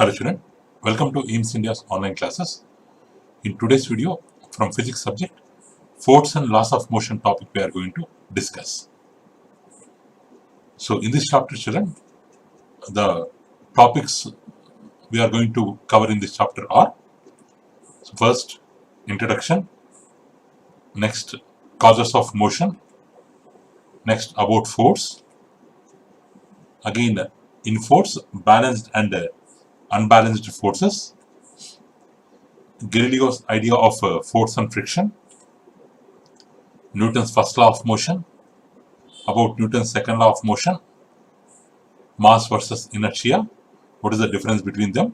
Hello student, welcome to EAMS India's online classes. In today's video from physics subject, force and laws of motion topic we are going to discuss. So in this chapter children, the topics we are going to cover in this chapter are, so first introduction, next causes of motion, next about force, again in force, balanced and unbalanced forces, Galileo's idea of force and friction, Newton's first law of motion, about Newton's second law of motion, mass versus inertia, what is the difference between them,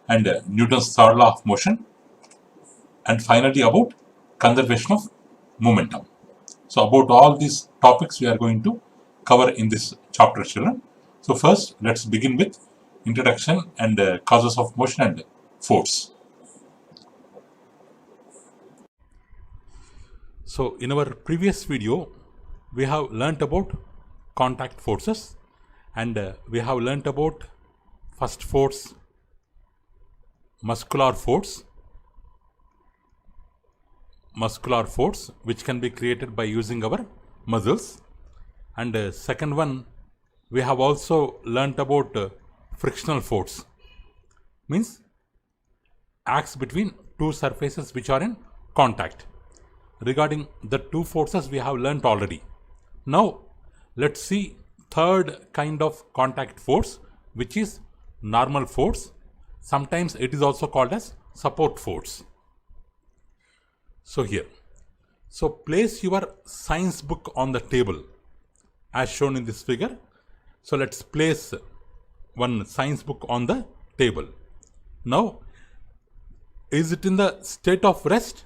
and Newton's third law of motion, and finally about conservation of momentum. So about all these topics we are going to cover in this chapter children. So first let's begin with introduction and causes of motion and force. So in our previous video we have learnt about contact forces and we have learnt about first force, muscular force which can be created by using our muscles, and second one we have also learnt about frictional force, means acts between two surfaces which are in contact. Regarding the two forces we have learnt already. Now let's see third kind of contact force, which is normal force. Sometimes it is also called as support force. So here, so place your science book on the table as shown in this figure. So let's place one science book on the table. Now, is it in the state of rest?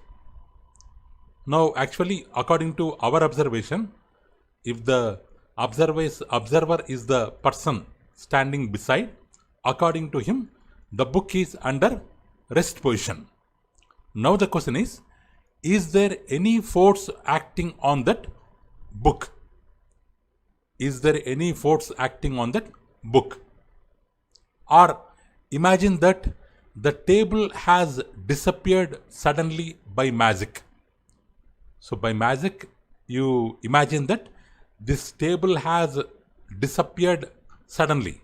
Now actually, according to our observation, if the observer is the person standing beside, according to him, the book is under rest position. Now the question is there any force acting on that book? Is there any force acting on that book? Or imagine that the table has disappeared suddenly by magic. So by magic, you imagine that this table has disappeared suddenly.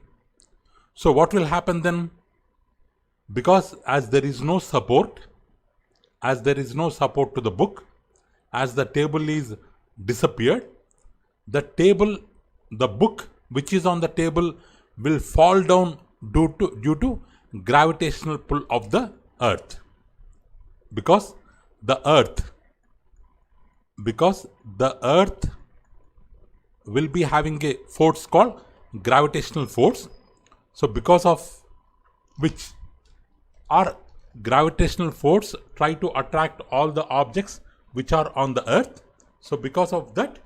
So what will happen then? Because as there is no support to the book, as the table is disappeared, the book which is on the table will fall down due to gravitational pull of the earth. Because the earth will be having a force called gravitational force. So because of which our gravitational force try to attract all the objects which are on the earth. So because of that,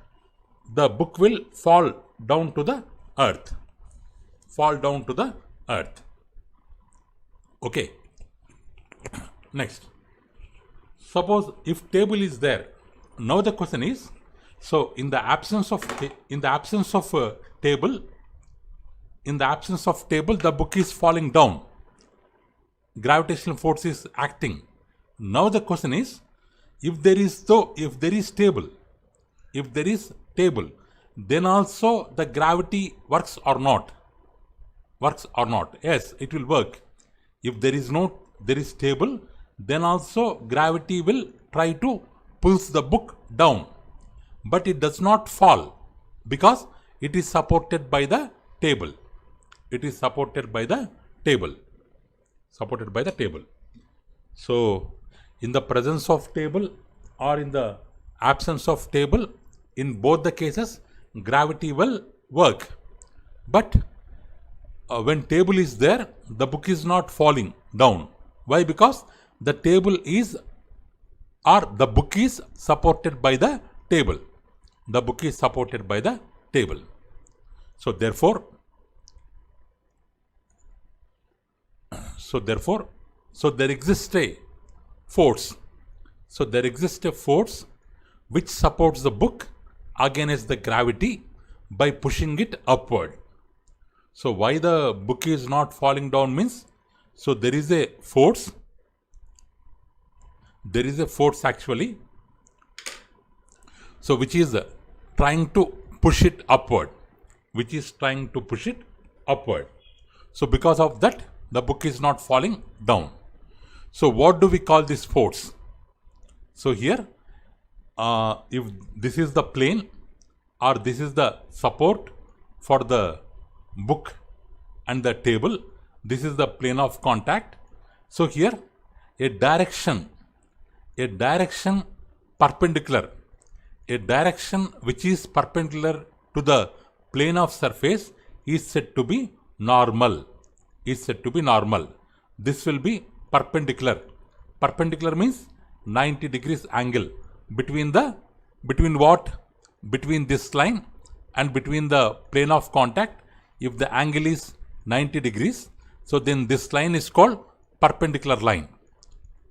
the book will fall down to the earth. Okay. Next. Suppose if table is there. Now the question is, so in the absence of table, the book is falling down. Gravitational force is acting. Now the question is, if there is table, then also the gravity works or not? Yes, it will work. If there is table, then also gravity will try to pulls the book down, but it does not fall because it is supported by the table. So in the presence of table or in the absence of table, in both the cases gravity will work. But when table is there, the book is not falling down. Why? Because the table is the book is supported by the table. So therefore, there exists a force. So there exists a force which supports the book against the gravity by pushing it upward. So why the book is not falling down means, so there is a force. There is a force actually. So which is trying to push it upward. Which is trying to push it upward. So because of that, the book is not falling down. So what do we call this force? So here, if this is the plane or this is the support for the book and the table, this is the plane of contact. So here, a direction perpendicular, a direction which is perpendicular to the plane of surface is said to be normal. This will be perpendicular. Perpendicular means 90 degrees angle between what? Between this line and between the plane of contact. If the angle is 90 degrees, so then this line is called perpendicular line.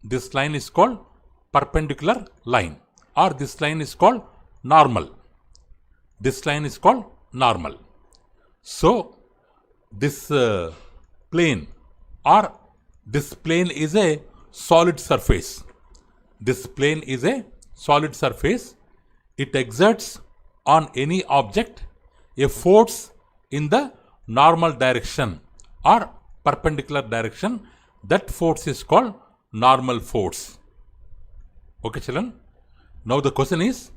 This line is called perpendicular line, or this line is called normal. This line is called normal. So this plane is a solid surface. This plane is a solid surface. It exerts on any object a force in the normal direction or perpendicular direction. That force is called normal force. Okay, children. Now the question is,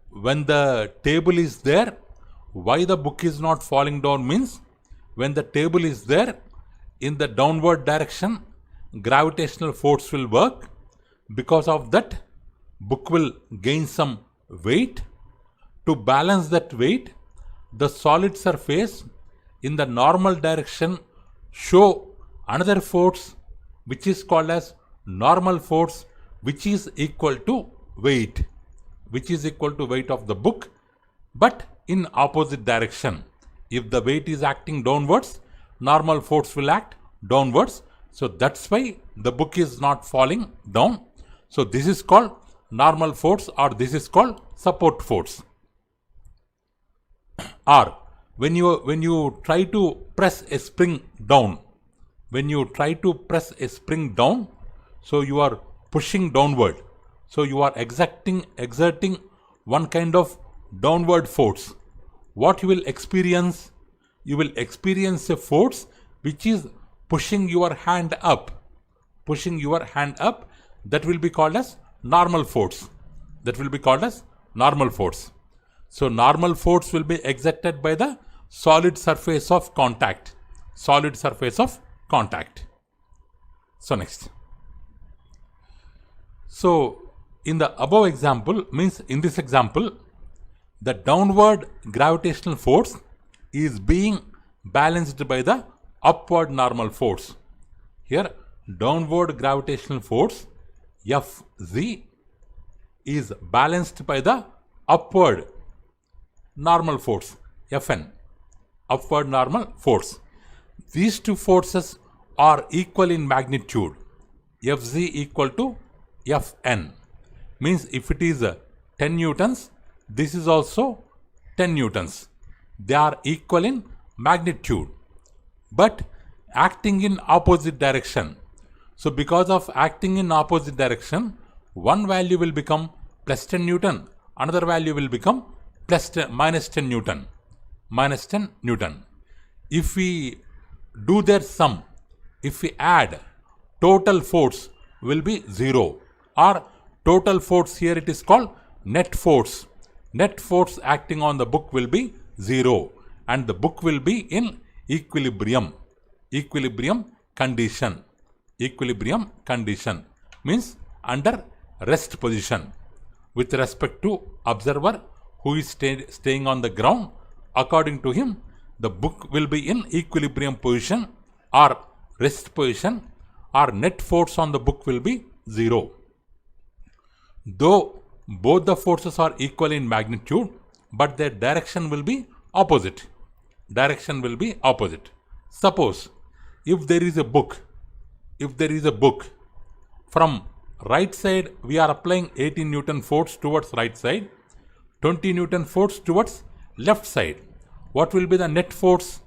when the table is there, why the book is not falling down means, when the table is there, in the downward direction, gravitational force will work. Because of that, book will gain some weight. To balance that weight, the solid surface in the normal direction show another force which is called as normal force, which is equal to weight. Which is equal to weight of the book, but in opposite direction. If the weight is acting downwards, normal force will act downwards. So that's why the book is not falling down. So this is called normal force, or this is called support force. Or when you try to press a spring down, so you are pushing downward. So you are exerting one kind of downward force. What you will experience? You will experience a force which is pushing your hand up. That will be called as normal force. So normal force will be exerted by the solid surface of contact. So next. So in the above example, means in this example, the downward gravitational force is being balanced by the upward normal force. Here, downward gravitational force Fz is balanced by the upward normal force Fn. Upward normal force. These two forces are equal in magnitude. Fz equal to Fn. Means if it is 10 newtons, this is also 10 newtons. They are equal in magnitude, but acting in opposite direction. So because of acting in opposite direction, one value will become plus 10 Newton, another value will become minus 10 Newton. If we do their sum, if we add, total force will be 0, or total force, here it is called net force. Net force acting on the book will be 0, and the book will be in equilibrium condition. Equilibrium condition means under rest position with respect to observer who is staying on the ground. According to him, the book will be in equilibrium position or rest position, or net force on the book will be 0. Though both the forces are equal in magnitude, but their direction will be opposite. Suppose if there is a book, from right side we are applying 18 Newton force towards right side, 20 Newton force towards left side. What will be the net force?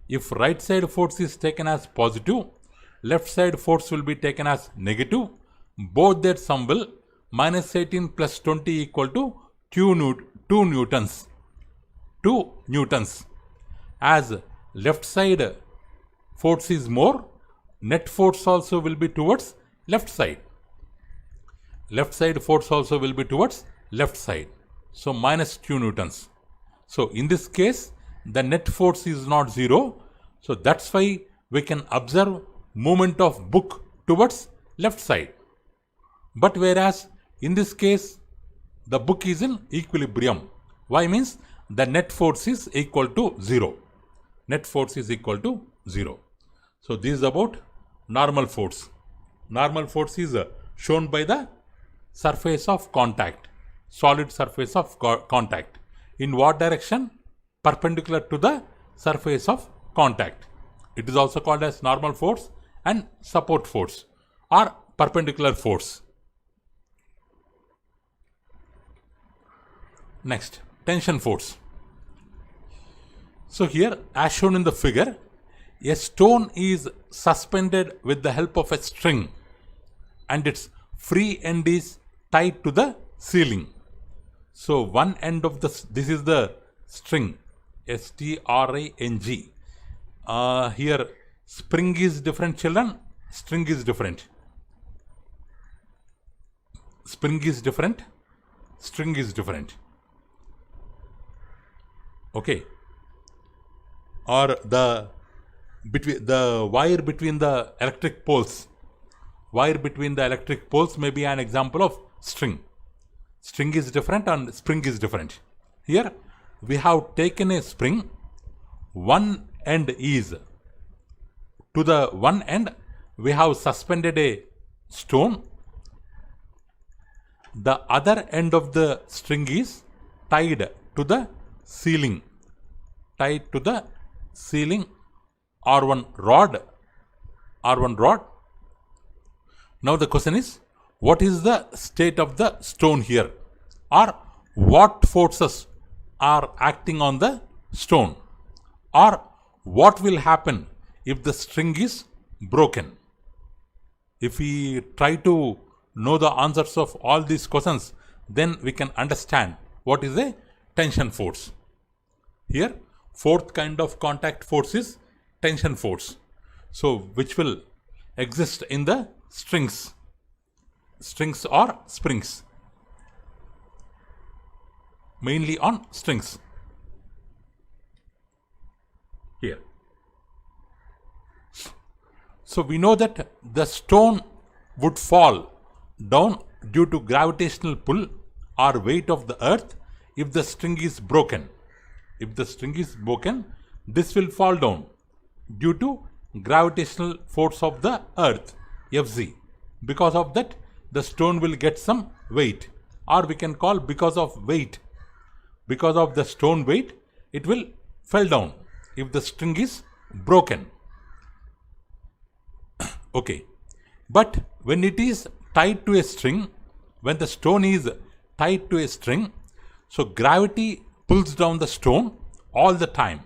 if right side force is taken as positive, left side force will be taken as negative. Both their sum will minus 18 plus 20 equal to 2 newtons. 2 newtons. As left side force is more, net force also will be towards left side. Left side force also will be towards left side. So minus 2 newtons. So in this case, the net force is not zero. So that's why we can observe movement of book towards left side. But whereas in this case, the book is in equilibrium. Why? Means the net force is equal to 0. Net force is equal to 0. So this is about normal force. Normal force is shown by the surface of contact, solid surface of contact. In what direction? Perpendicular to the surface of contact. It is also called as normal force and support force or perpendicular force. Next, tension force. So here, as shown in the figure, a stone is suspended with the help of a string and its free end is tied to the ceiling. So one end of this is the string, S-T-R-I-N-G. Here spring is different, children, string is different. Spring is different, string is different. Okay. Or the wire between the electric poles. Wire between the electric poles may be an example of string. String is different and spring is different. Here we have taken a spring. One end is, to the one end we have suspended a stone. The other end of the string is tied to the ceiling. Tied to the ceiling or one rod. Now the question is, what is the state of the stone here? Or what forces are acting on the stone? Or what will happen if the string is broken? If we try to know the answers of all these questions, then we can understand what is a tension force. Here, fourth kind of contact force is tension force. So, which will exist in the strings or springs, mainly on strings. Here. So, we know that the stone would fall down due to gravitational pull or weight of the earth if the string is broken. If the string is broken, this will fall down due to gravitational force of the earth, Fg. Because of that, the stone will get some weight, or we can call because of weight. Because of the stone weight, it will fall down if the string is broken. Okay. But when it is tied to a string, when the stone is tied to a string, so gravity pulls down the stone all the time.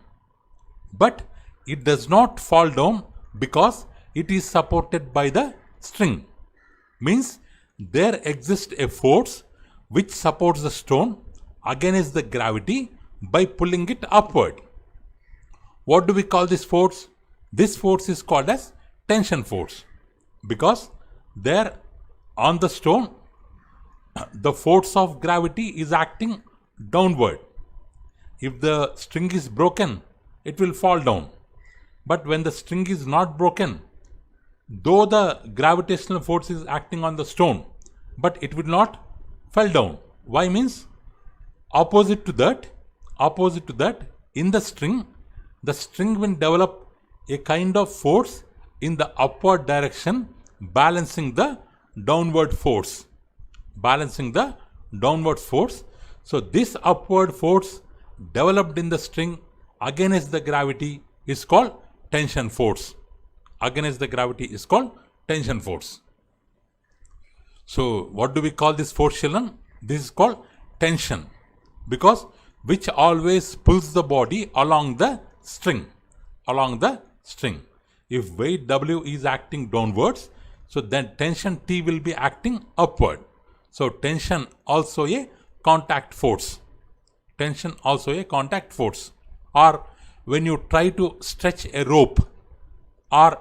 But it does not fall down because it is supported by the string. Means there exists a force which supports the stone against the gravity by pulling it upward. What do we call this force? This force is called as tension force, because there on the stone the force of gravity is acting downward. If the string is broken, it will fall down. But when the string is not broken, though the gravitational force is acting on the stone, but it will not fall down. Why? Means opposite to that, in the string will develop a kind of force in the upward direction, balancing the downward force. So this upward force developed in the string against the gravity is called tension force. So what do we call this force, children? This is called tension, because which always pulls the body along the string. along the string. If weight W is acting downwards, so then tension T will be acting upward. So tension also a contact force. Tension also a contact force. Or when you try to stretch a rope, or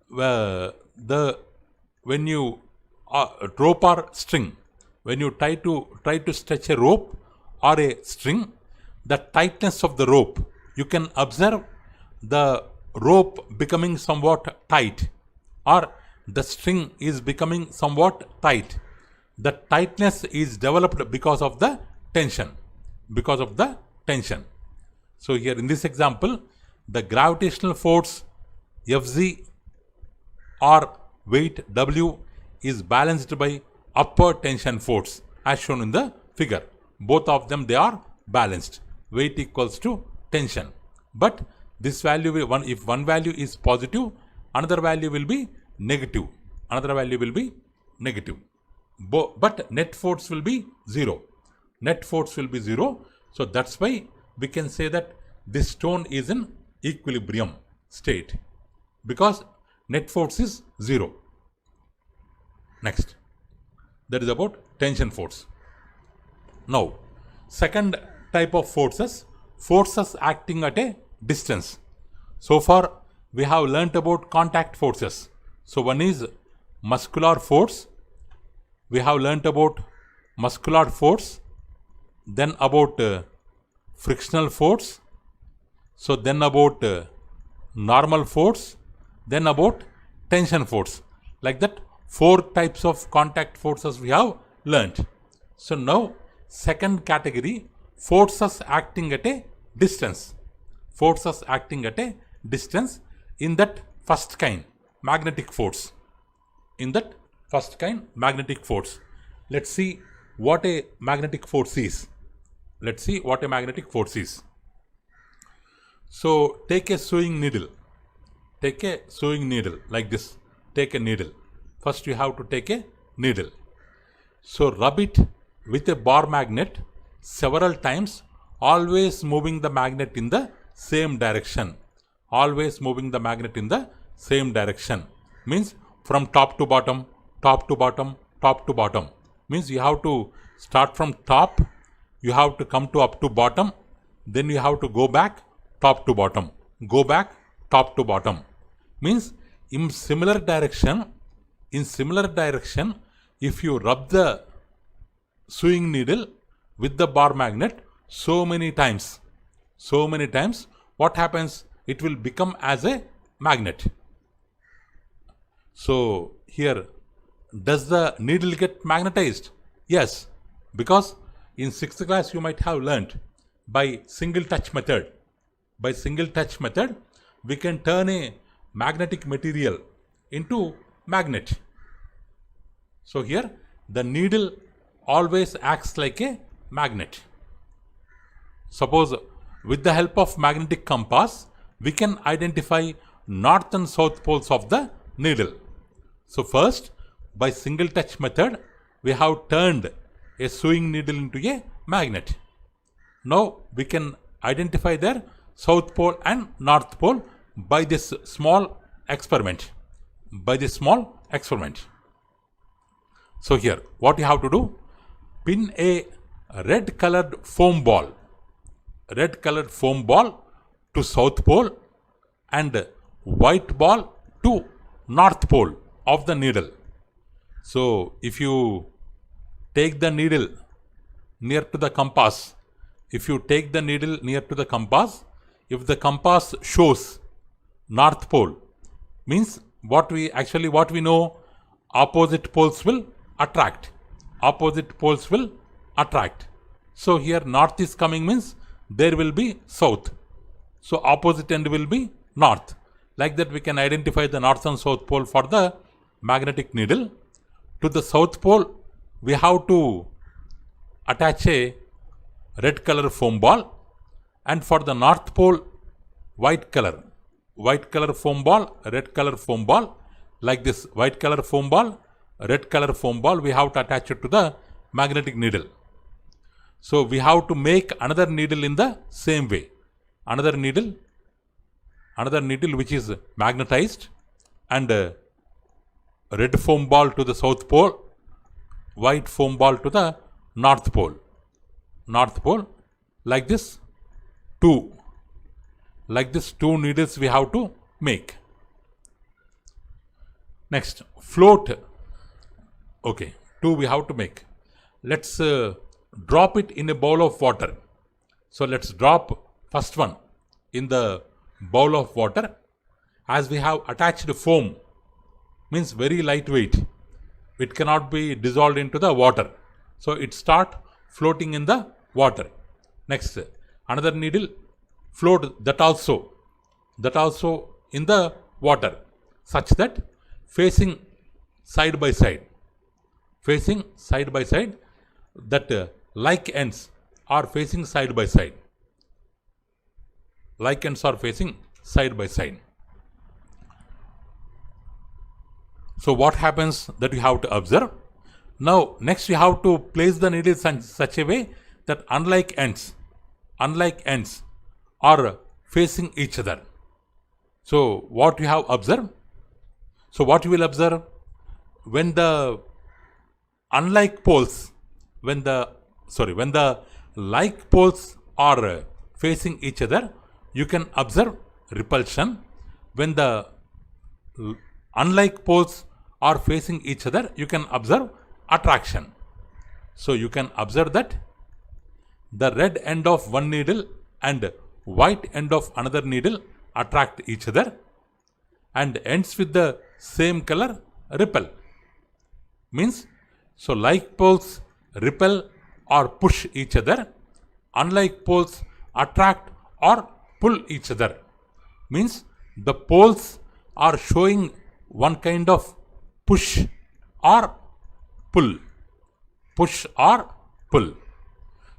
when you rope or string, when you try to stretch a rope or a string, the tightness of the rope, you can observe the rope becoming somewhat tight, or the string is becoming somewhat tight. The tightness is developed because of the tension. Because of the tension. So here in this example, the gravitational force Fz or weight W is balanced by upward tension force as shown in the figure. Both of them, they are balanced. Weight equals to tension. But this value will, if one value is positive, another value will be negative. Another value will be negative. But net force will be 0. Net force will be 0. So that's why we can say that this stone is in equilibrium state, because net force is 0. Next, that is about tension force. Now, second type of forces, forces acting at a distance. So far we have learnt about contact forces. So one is muscular force. We have learnt about muscular force, then about frictional force, so then about normal force, then about tension force. Like that, 4 types of contact forces we have learnt. So now second category, forces acting at a distance. Forces acting at a distance. In that first kind, magnetic force. In that first kind, magnetic force. Let's see what a magnetic force is. Let's see what a magnetic force is. So take a sewing needle. Take a sewing needle like this. Take a needle. First you have to take a needle. So rub it with a bar magnet several times, always moving the magnet in the same direction. Always moving the magnet in the same direction. Means from top to bottom, top to bottom, top to bottom. Means you have to start from top, you have to come to up to bottom, then you have to go back top to bottom, go back top to bottom. Means in similar direction, if you rub the sewing needle with the bar magnet so many times, what happens? It will become as a magnet. So here, does the needle get magnetized? Yes, because in 6th class you might have learnt by single touch method. By single touch method, we can turn a magnetic material into magnet. So here, the needle always acts like a magnet. Suppose with the help of magnetic compass, we can identify north and south poles of the needle. So first, by single touch method, we have turned a sewing needle into a magnet. Now we can identify their south pole and north pole by this small experiment. So here, what you have to do? Pin a red colored foam ball to south pole and white ball to north pole of the needle. So if you take the needle near to the compass, if the compass shows north pole, means what we know, opposite poles will attract. So here north is coming means there will be south. So opposite end will be north. Like that we can identify the north and south pole for the magnetic needle. To the south pole, we have to attach a red color foam ball, and for the north pole, white color foam ball, red color foam ball. Like this, white color foam ball, red color foam ball, we have to attach it to the magnetic needle. So we have to make another needle in the same way. Another needle another needle which is magnetized, and red foam ball to the south pole, white foam ball to the north pole. North pole, like this, two. Like this, two needles we have to make. Next, float. Okay, two we have to make. Let's drop it in a bowl of water. So let's drop first one in the bowl of water. As we have attached foam, means very lightweight, it cannot be dissolved into the water, so it start floating in the water. Next, another needle float that also in the water, such that facing side by side, that like ends are facing side by side. Like ends are facing side by side. So what happens that you have to observe. Now next you have to place the needles in such a way that unlike ends are facing each other. So what you have observed? So what you will observe, when the unlike poles, when the like poles are facing each other, you can observe repulsion. When the unlike poles are facing each other, you can observe attraction. So you can observe that the red end of one needle and white end of another needle attract each other, and ends with the same color repel. Means, so like poles repel or push each other, unlike poles attract or pull each other. Means the poles are showing one kind of push or pull.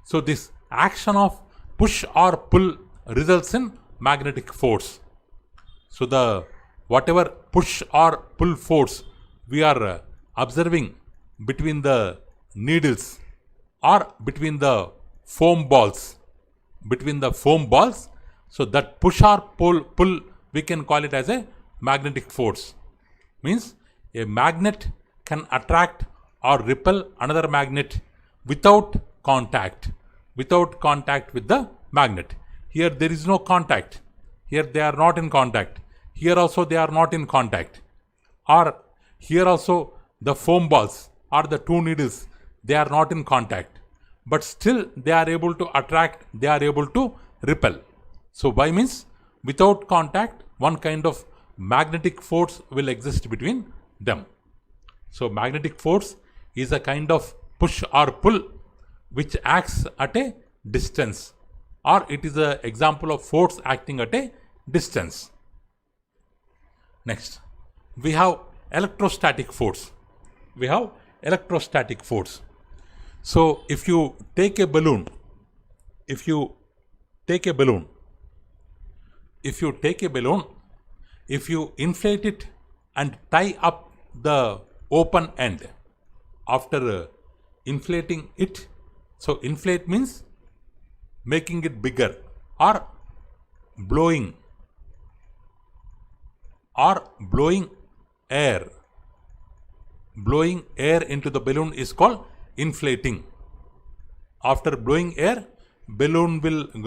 So this action of push or pull results in magnetic force. So the whatever push or pull force we are observing between the needles or between the foam balls, so that push or pull we can call it as a magnetic force. Means a magnet can attract or repel another magnet without contact with the magnet. Here there is no contact. Here they are not in contact. Here also they are not in contact. Or here also the foam balls or the two needles, they are not in contact. But still they are able to attract, they are able to repel. So why means without contact, one kind of magnetic force will exist between them. So magnetic force is a kind of push or pull which acts at a distance, or it is an example of force acting at a distance. Next, we have electrostatic force. So if you take a balloon, if you inflate it and tie up the open end after inflating it, so inflate means making it bigger or blowing air into the balloon is called inflating. After blowing air,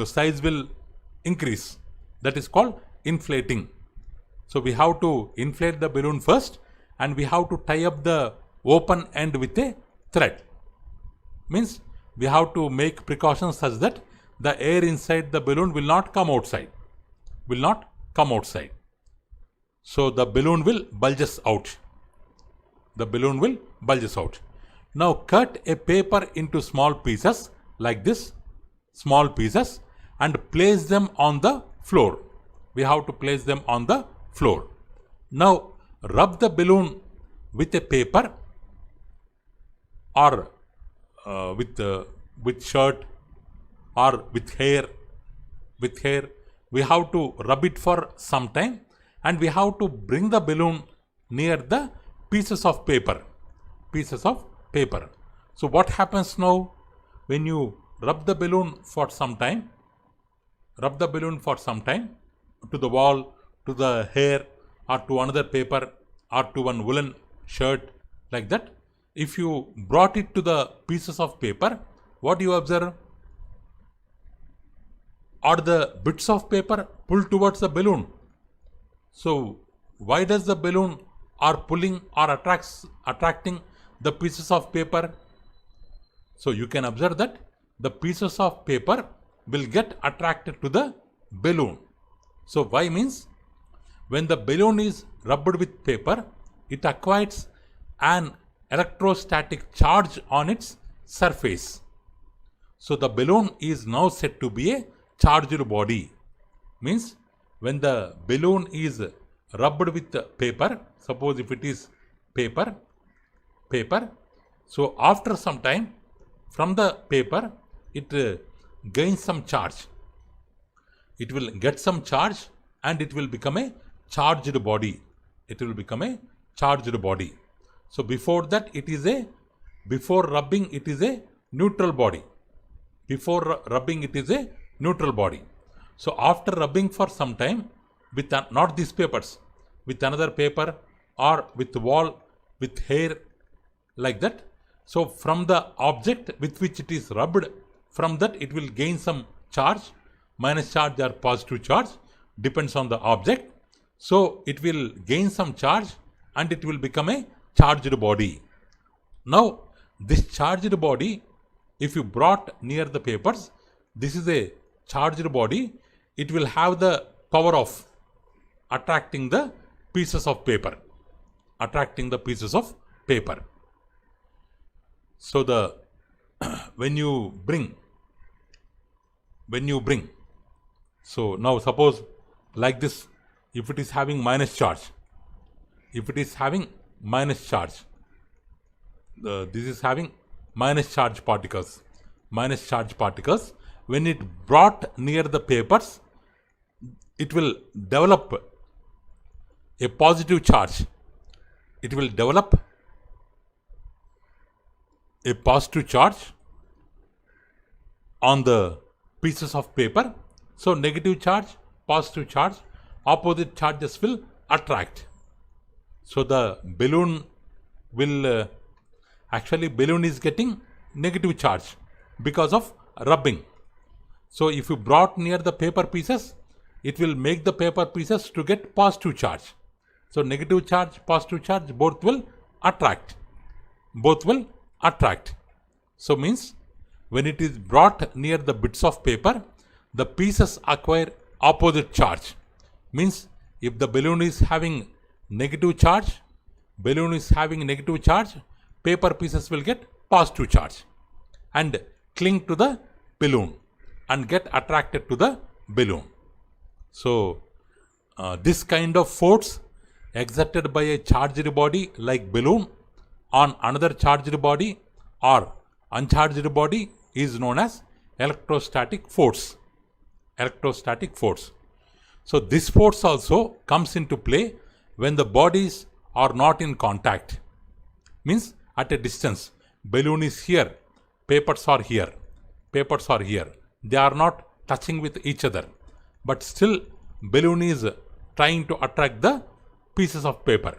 size will increase. That is called inflating. So we have to inflate the balloon first, and we have to tie up the open end with a thread. Means we have to make precautions such that the air inside the balloon will not come outside. So the balloon will bulges out. Now cut a paper into small pieces like this, and place them on the floor. We have to place them on the floor. Now rub the balloon with a paper or with shirt or with hair. We have to rub it for some time, and we have to bring the balloon near the pieces of paper. So what happens now when you rub the balloon for some time to the wall to the hair or to another paper or to one woolen shirt, like that. If you brought it to the pieces of paper, what do you observe? Are the bits of paper pulled towards the balloon? So why does the balloon are pulling or attracting the pieces of paper? So you can observe that the pieces of paper will get attracted to the balloon. So why means when the balloon is rubbed with paper, it acquires an electrostatic charge on its surface. So the balloon is now said to be a charged body. Means when the balloon is rubbed with paper, suppose if it is paper, so after some time from the paper it gains some charge. It will get some charge and it will become a charged body. It will become a charged body. So before that before rubbing it is a neutral body. Before rubbing it is a neutral body. So after rubbing for some time with not these papers, with another paper or with wall, with hair, like that. So from the object with which it is rubbed, from that it will gain some charge, minus charge or positive charge, depends on the object. So it will gain some charge and it will become a charged body. Now this charged body, if you brought near the papers, this is a charged body. It will have the power of attracting the pieces of paper. So the when you bring, so now suppose like this, if it is having minus charge, this is having minus charge particles. When it brought near the papers, it will develop a positive charge. It will develop a positive charge on the pieces of paper. So negative charge, positive charge, opposite charges will attract. So the balloon will balloon is getting negative charge because of rubbing. So if you brought near the paper pieces, it will make the paper pieces to get positive charge. So negative charge, positive charge, both will attract. So means when it is brought near the bits of paper, the pieces acquire opposite charge. Means if the balloon is having negative charge, paper pieces will get positive charge and cling to the balloon and get attracted to the balloon. So this kind of force exerted by a charged body like balloon on another charged body or uncharged body is known as electrostatic force. So this force also comes into play when the bodies are not in contact. Means at a distance, balloon is here, papers are here. They are not touching with each other, but still balloon is trying to attract the pieces of paper.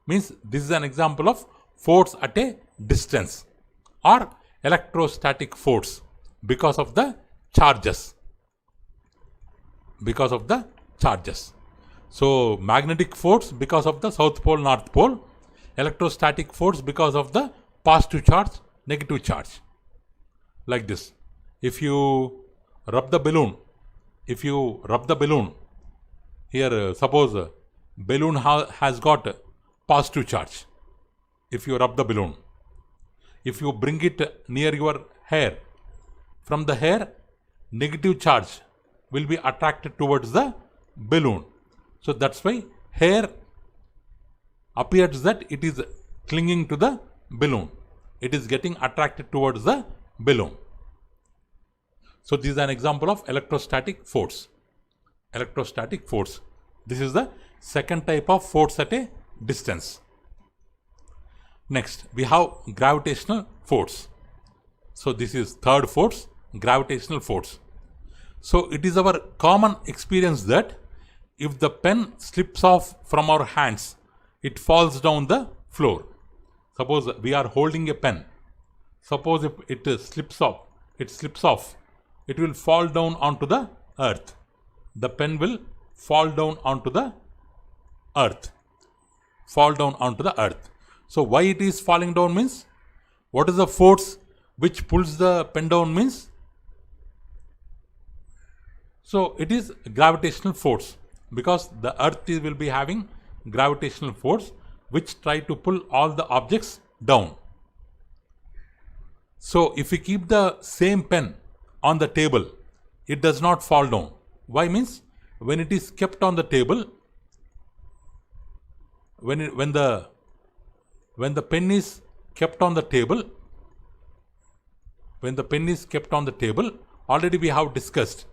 Means this is an example of force at a distance or electrostatic force because of the charges. So magnetic force because of the south pole, north pole. Electrostatic force because of the positive charge, negative charge. Like this. If you rub the balloon, here suppose balloon has got positive charge. If you rub the balloon, if you bring it near your hair, from the hair negative charge will be attracted towards the balloon. So that's why hair appears that it is clinging to the balloon. It is getting attracted towards the balloon. So this is an example of electrostatic force. This is the second type of force at a distance. Next, we have gravitational force. So this is third force, gravitational force. So it is our common experience that if the pen slips off from our hands, it falls down the floor. Suppose we are holding a pen. Suppose if it slips off, it will fall down onto the earth. The pen will fall down onto the earth. So why it is falling down means, what is the force which pulls the pen down means? So it is gravitational force, because the earth will be having gravitational force which try to pull all the objects down. So if we keep the same pen on the table, it does not fall down. Why means, when it is kept on the table, when the pen is kept on the table, already we have discussed,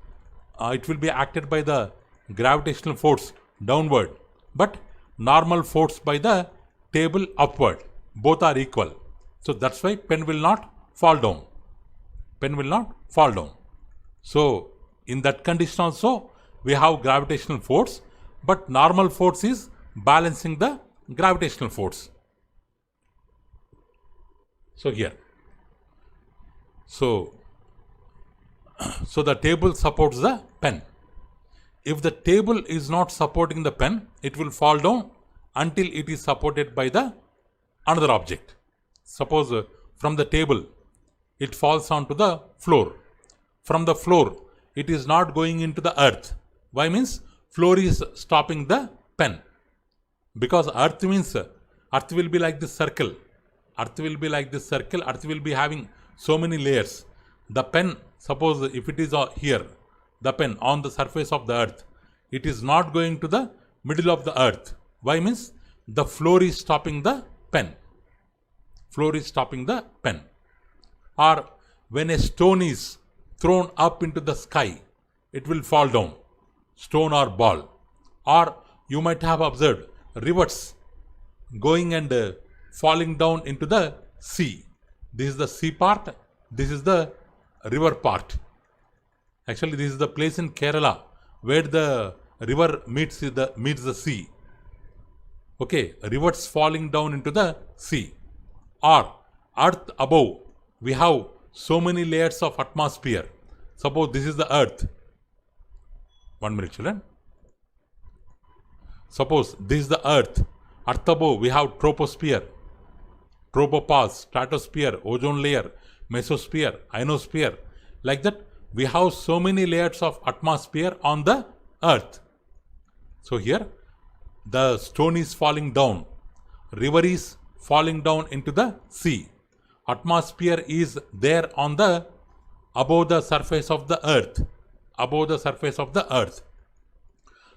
it will be acted by the gravitational force downward, but normal force by the table upward. Both are equal. So that's why pen will not fall down. So in that condition also, we have gravitational force, but normal force is balancing the gravitational force. So here, so the table supports the pen. If the table is not supporting the pen, it will fall down until it is supported by the another object. Suppose from the table it falls onto the floor. From the floor it is not going into the earth. Why means, floor is stopping the pen. Because earth means, earth will be like this circle. Earth will be having so many layers. The pen, suppose if it is here, the pen on the surface of the earth, it is not going to the middle of the earth. Why means, the floor is stopping the pen. Or when a stone is thrown up into the sky, it will fall down. Stone or ball. Or you might have observed rivers going and falling down into the sea. This is the sea part, this is the river part. Actually, this is the place in Kerala where the river meets the sea. Okay, rivers falling down into the sea. Or earth above, we have so many layers of atmosphere. Suppose this is the earth. 1 minute, children. Suppose this is the earth. Earth above, we have troposphere, tropopause, stratosphere, ozone layer, mesosphere, ionosphere. Like that, we have so many layers of atmosphere on the earth. So here, the stone is falling down, river is falling down into the sea. Atmosphere is there on the above the surface of the earth.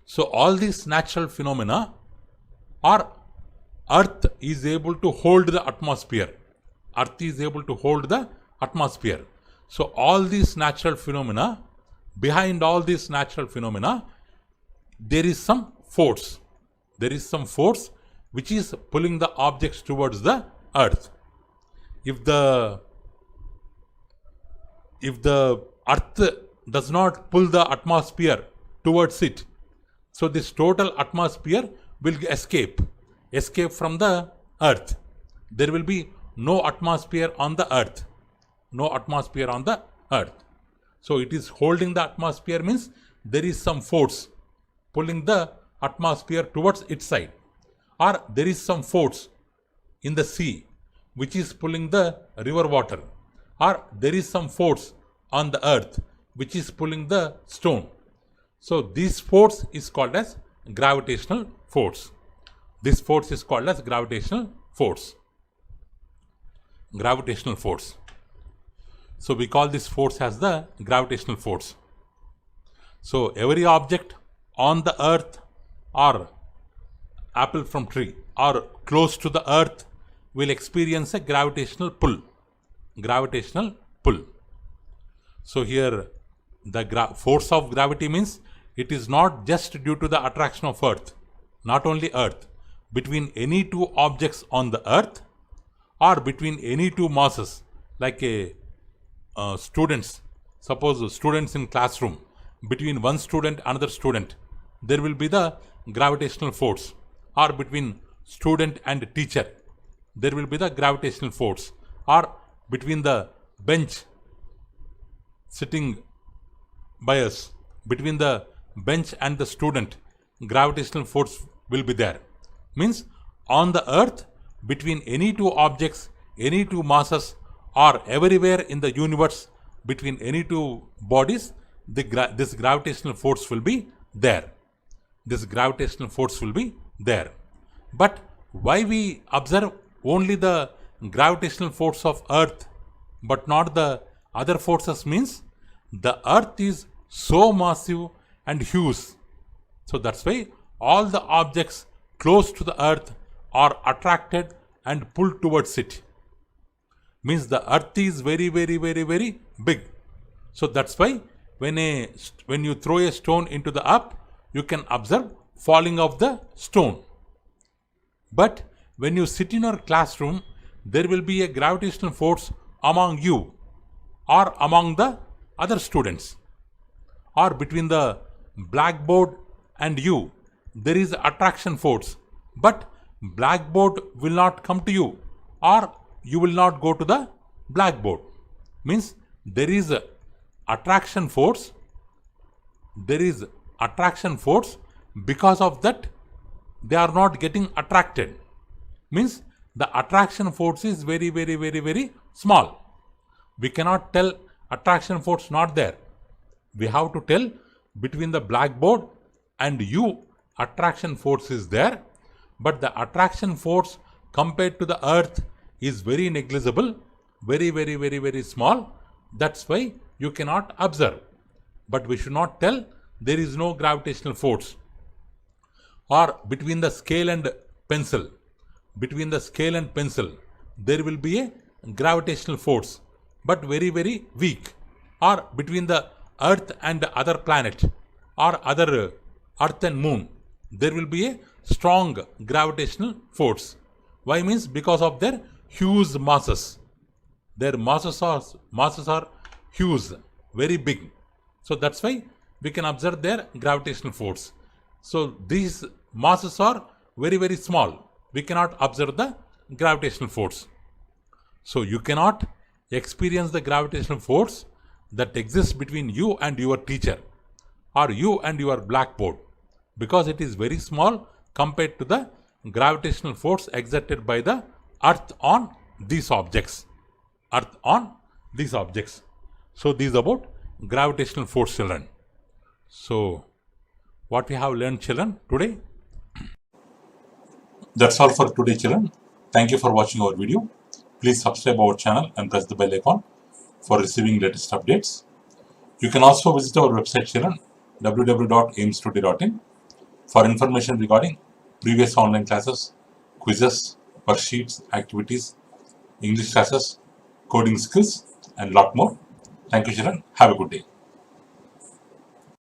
So all these natural phenomena are earth is able to hold the atmosphere. So all these natural phenomena, behind all these natural phenomena, there is some force. Which is pulling the objects towards the earth. If the earth does not pull the atmosphere towards it, so this total atmosphere will escape from the earth. There will be no atmosphere on the earth. So it is holding the atmosphere means there is some force pulling the atmosphere towards its side. Or there is some force in the sea which is pulling the river water. Or there is some force on the earth which is pulling the stone. So this force is called as gravitational force. So we call this force as the gravitational force. So every object on the earth or apple from tree or close to the earth will experience a gravitational pull. So here the force of gravity means it is not just due to the attraction of earth, not only earth, between any two objects on the earth or between any two masses, like students, suppose students in classroom, between one student another student, there will be the gravitational force, or between student and teacher, there will be the gravitational force, or between the bench sitting by us, between the bench and the student, gravitational force will be there. Means on the earth, between any two objects, any two masses, or everywhere in the universe, between any two bodies, this gravitational force will be there. This gravitational force will be there. But why we observe only the gravitational force of earth but not the other forces? Means the earth is so massive and huge. So that's why all the objects close to the earth are attracted and pulled towards it. Means the earth is very, very, very, very big. So that's why when you throw a stone into the up, you can observe falling of the stone. But when you sit in your classroom, there will be a gravitational force among you or among the other students, or between the blackboard and you, there is attraction force. But blackboard will not come to you, or you will not go to the blackboard. Means there is a attraction force. There is attraction force. Because of that, they are not getting attracted. Means the attraction force is very, very, very, very small. We cannot tell attraction force not there. We have to tell between the blackboard and you, attraction force is there. But the attraction force compared to the earth is very negligible, very, very, very, very small. That's why you cannot observe. But we should not tell there is no gravitational force. Or between the scale and pencil, between the scale and pencil, there will be a gravitational force, but very, very weak. Or between the earth and the other planet, or other earth and moon, there will be a strong gravitational force. Why? Means because of their huge masses. Their masses are huge, very big. So that's why we can observe their gravitational force. So these masses are very, very small. We cannot observe the gravitational force. So you cannot experience the gravitational force that exists between you and your teacher, or you and your blackboard, because it is very small compared to the gravitational force exerted by the earth on these objects. Earth on these objects. So this is about gravitational force, children. So what we have learned, children, today? That's all for today, children. Thank you for watching our video. Please subscribe our channel and press the bell icon for receiving latest updates. You can also visit our website, children, www.aimstoday.in, for information regarding previous online classes, quizzes, worksheets, activities, English classes, coding skills, and lot more. Thank you, children. Have a good day.